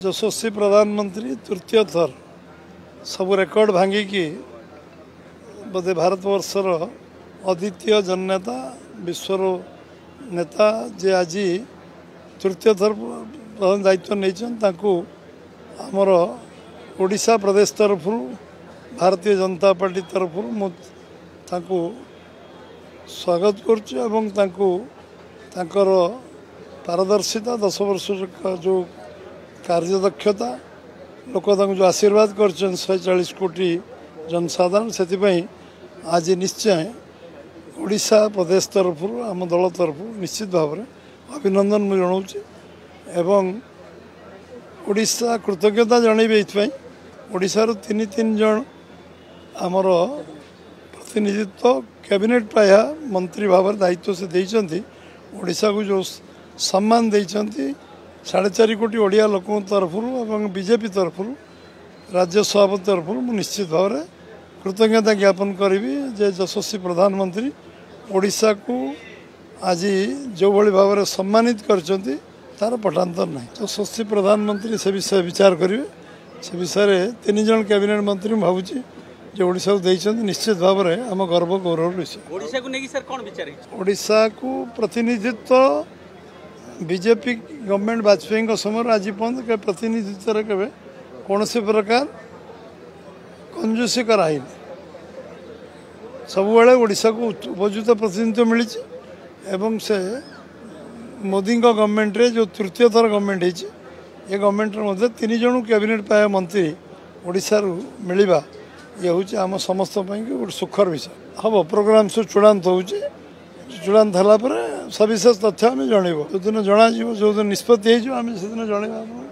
ଯଶସ୍ୱୀ प्रधानमंत्री तृतीय थर सब रेकर्ड भांगिकी बोधे भारतवर्षर अद्वितीय जननेता विश्वर नेता जे आज तृतीय थर प्रधान दायित्व नहीं आमर ओडिशा प्रदेश तरफ भारतीय जनता पार्टी तरफ मुझे स्वागत कर पारदर्शिता 10 वर्ष जो कार्यदक्षता लोक जो आशीर्वाद कर 140 कोटी जनसाधारण से आज निश्चय ओडिशा प्रदेश तरफ आम दल तरफ निश्चित भाव में अभिनंदन मुझे जनाऊँगी एवं ओडिशा कृतज्ञता जनइबे ओडिशार तीन जन आमर प्रतिनिधित्व कैबिनेट प्राय मंत्री भाव दायित्व से देइचंती ओडिशा को जो सम्मान देइचंती 4.5 कोटी ओडिया लोक तरफ बीजेपी तरफ राज्य सभापति तरफ निश्चित भाव में कृतज्ञता ज्ञापन करी जे यशस्वी प्रधानमंत्री ओडिशा को आज जो भाई भाव में सम्मानित करचंती तार पटान्तर ना यशस्वी प्रधानमंत्री से विषय विचार करेंगे से विषय 3 जन कैबिनेट मंत्री भावुची जो ओडिशा को देइचंती निश्चित भाव में आम गर्व गौरव विषय ओडिशा को प्रतिनिधित्व बीजेपी गवर्नमेंट वाजपेयी समय आज पर्यंत के प्रतिनिधित्व के कौन से प्रकार कंजूसी कराई सब ओडिशा को उपयुक्त प्रतिनिधित्व मिली एवं से मोदी गवर्नमेंट रे जो तृतीय थर गवर्नमेंट ये गवर्नमेंट मध्य 3 जन कैबिनेट पाए मंत्री ओडिशा मिलवा ये हूँ आम समस्त गोटे सुखर विषय हम प्रोग्राम सब चूड़ांत हो चूड़ांत होगापर सविशेष तथ्य आम जनइब जो दिन जना जो दिन निष्पत्ति आम से दिन जनइबा।